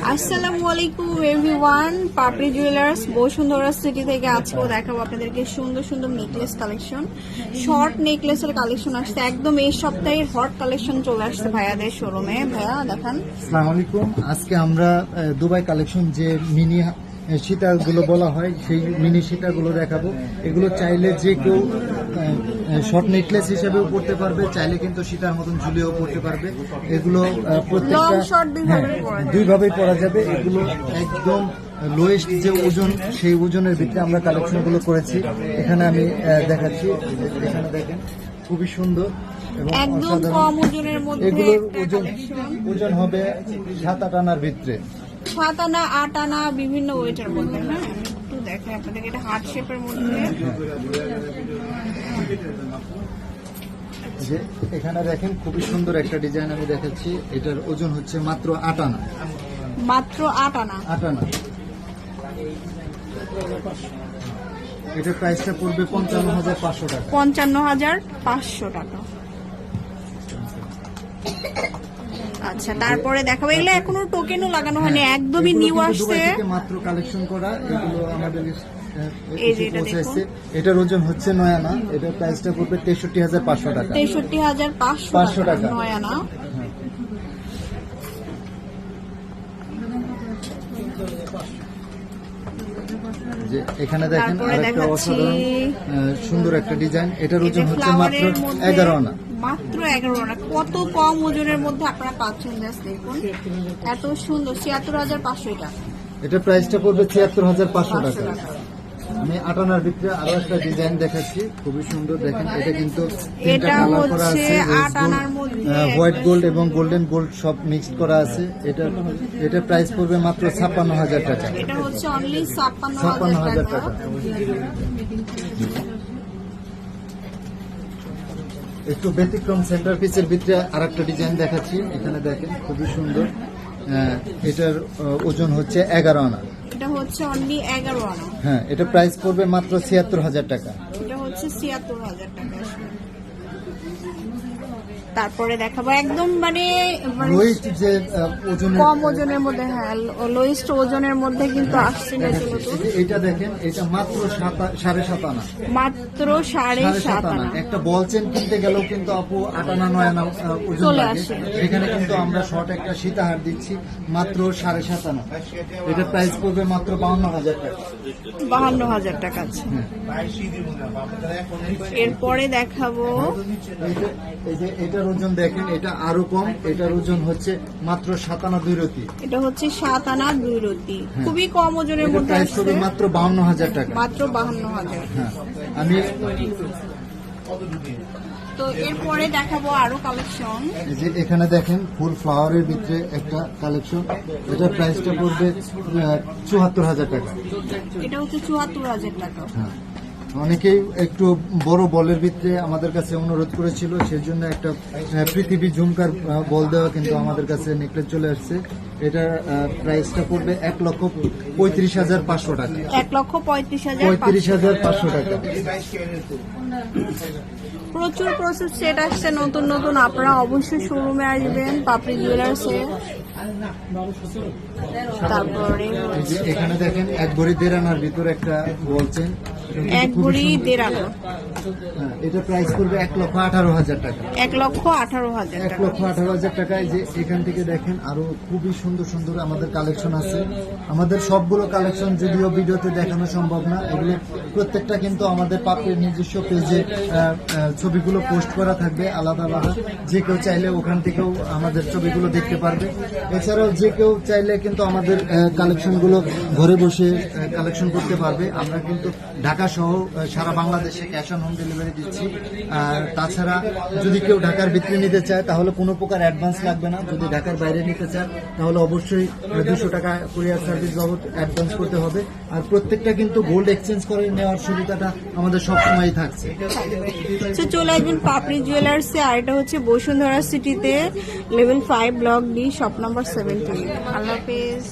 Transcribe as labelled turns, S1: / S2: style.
S1: আসসালামু আলাইকুম এভরিওয়ান, পাপড়ি jewellers Bashundhara city থেকে আজকেও দেখাবো আপনাদেরকে সুন্দর সুন্দর নেকলেস কালেকশন। শর্ট নেকলেসের কালেকশন আসছে একদম এই সপ্তাহের হট কালেকশন চলে আসছে ভাইয়াদের শোরুমে। ভাইয়া দেখান।
S2: আসসালামু আলাইকুম। আজকে আমরা দুবাই কালেকশন যে মিনি সীতাগুলো বলা হয় সেই মিনি সীতাগুলো দেখাবো। এগুলো চাইলে যে কেউ শর্ট নেকলেস হিসেবেও পড়তে পারবে, চাইলে কিন্তু সীতার মতন ঝুলিয়েও পড়তে পারবে। এগুলো প্রত্যেকটা দুইভাবেই পরা যাবে। এগুলো একদম লোয়েস্ট যে ওজন সেই ওজনের ভিত্তিতে আমরা কালেকশনগুলো করেছি। এখানে আমি দেখাচ্ছি, এখানে দেখেন খুবই সুন্দর এবং এগুলোর ওজন হবে 7-8 আনার ভিতরে,
S1: 7 আনা 8 আনা বিভিন্ন ওয়েটের মধ্যে। হ্যাঁ, একটু দেখেন আপনাদেরকে, এটা হার্ট শেপের মধ্যে।
S2: যে এখানে দেখেন খুবই সুন্দর একটা ডিজাইন আমি দেখাচ্ছি। এটার ওজন হচ্ছে মাত্র 8 আনা।
S1: মাত্র 8 আনা।
S2: 8 আনা। এটার প্রাইসটা পড়বে 55,500 টাকা।
S1: 55,500 টাকা। আচ্ছা, তারপরে দেখাবো। এগুলো এখনো টোকেনও লাগানো হয়নি, একদমই নিউ আসছে,
S2: মাত্র কালেকশন করা। এগুলো আমাদের
S1: এই যে এটা দেখুন।
S2: এটার ওজন হচ্ছে 9 আনা। এটার প্রাইসটা পড়বে 63,500 টাকা।
S1: 63,500 টাকা 9 আনা।
S2: যে এখানে দেখেন আরেকটা অসাধারণ সুন্দর একটা ডিজাইন। এটার ওজন হচ্ছে মাত্র 11 আনা।
S1: মাত্র 11 আনা। কত কম ওজনের মধ্যে আপনারা পাচ্ছেন, জাস্ট দেখুন এত সুন্দর। 76,500 টাকা।
S2: এটার প্রাইসটা পড়বে 76,500 টাকা। আমি 8 আনার ভিতরে আরো একটা ডিজাইন দেখাচ্ছি, খুবই সুন্দর। দেখেন এটা কিন্তু
S1: এটা হচ্ছে 8 আনার মধ্যে
S2: হোয়াইট গোল্ড এবং গোল্ডেন গোল্ড সব মিক্সড করা আছে। এটা প্রাইস পড়বে মাত্র 56,000 টাকা।
S1: এটা হচ্ছে অনলি 56,000 টাকা।
S2: একটু ব্যতিক্রম সেন্টার পিসের ভিতরে আরেকটা ডিজাইন দেখাচ্ছি। এখানে দেখেন খুবই সুন্দর। এটার ওজন হচ্ছে 11 আনা।
S1: এটা হচ্ছে অনলি 11 আনা।
S2: হ্যাঁ, এটা প্রাইস পড়বে মাত্র 76,000 টাকা।
S1: এটা হচ্ছে 76,000 টাকা। তারপরে দেখাবো একদম মানে
S2: লোয়েস্ট যে
S1: কম ওজনের মধ্যে। হ্যাঁ, লোয়েস্ট ওজনের মধ্যে কিন্তু আসছে নতুন।
S2: এটা দেখেন, এটা মাত্র 7.5 আনা।
S1: মাত্র 7.5 আনা।
S2: একটা বল চেন কিনতে গেলেও কিন্তু আপু 8 আনা 9 আনা ওজন লাগে। এখানে কিন্তু আমরা শর্ট একটা সীতাহার দিচ্ছি মাত্র 7.5 আনা। এটা প্রাইস পড়বে মাত্র 52,000 টাকা।
S1: 52,000 টাকা আছে। এরপরে দেখাবো
S2: এই যে এটার ওজন দেখেন, এটা আরো কম। এটার ওজন হচ্ছে মাত্র 7 আনা 2 রতি।
S1: এটা হচ্ছে 7 আনা 2 রতি, খুবই কম ওজনের মধ্যে আসছে।
S2: মাত্র 52,000 টাকা।
S1: মাত্র 52,000।
S2: হ্যাঁ, আমি
S1: তো এরপরে দেখাবো আরো কালেকশন।
S2: যে এখানে দেখেন ফুল ফ্লাওয়ারের ভিতরে একটা কালেকশন। এটা প্রাইসটা পড়বে 74,000 টাকা।
S1: এটা হচ্ছে 74,000 টাকা।
S2: হ্যাঁ, অনেকেই একটু বড় বলের ভিতরে আমাদের কাছে অনুরোধ করেছিল, সেই জন্য একটা পৃথিবী ঝুমকার বল দেওয়া কিন্তু আমাদের কাছে নেকলেস চলে আসছে। এটার প্রাইসটা পড়বে 1,35,500 টাকা।
S1: 1,35,500
S2: টাকা।
S1: প্রচুর সেট আসছে নতুন নতুন। আপনারা অবশ্যই শোরুমে আসবেন পাপড়ি জুয়েলার্সে। তারপরে
S2: এখানে দেখেন 1 ভরি 1.5 আনার ভিতরে একটা বলছেন,
S1: 1 ভরি 1.5 আনা।
S2: এটা প্রাইস করবে 1,18,000 টাকা।
S1: 1,18,000 টাকা।
S2: 1,18,000 টাকায়। যে এখান থেকে দেখেন আরো খুবই সুন্দর সুন্দর আমাদের কালেকশন আছে। আমাদের সবগুলো কালেকশন যদিও ভিডিওতে দেখানো সম্ভব না, এগুলো প্রত্যেকটা কিন্তু আমাদের পাপড়ির নিজস্ব পেজে ছবিগুলো পোস্ট করা থাকবে আলাদা আলাদা। যে কেউ চাইলে ওখান থেকেও আমাদের ছবিগুলো দেখতে পারবে। এছাড়াও যে কেউ চাইলে কিন্তু আমাদের কালেকশনগুলো ঘরে বসে কালেকশন করতে পারবে। আমরা কিন্তু ঢাকা সহ সারা বাংলাদেশে ক্যাশ অন হোম ডেলিভারি দিচ্ছি। আর তাছাড়া যদি কেউ ঢাকার ভিতরে নিতে চায় তাহলে কোনো প্রকার অ্যাডভান্স লাগবে না। যদি ঢাকার বাইরে নিতে চায় তাহলে অবশ্যই 200 টাকা কুরিয়ার সার্ভিস বাবদ অ্যাডভান্স করতে হবে। আর প্রত্যেকটা কিন্তু গোল্ড এক্সচেঞ্জ করে নেওয়ার সুবিধাটা আমাদের সবসময়ই থাকছে।
S1: চলে আসবেন পাপড়ি জুয়েলার্সে। আর এটা হচ্ছে বসুন্ধরা সিটিতে, level 5 block D, shop number 17। আল্লাহ হাফেজ।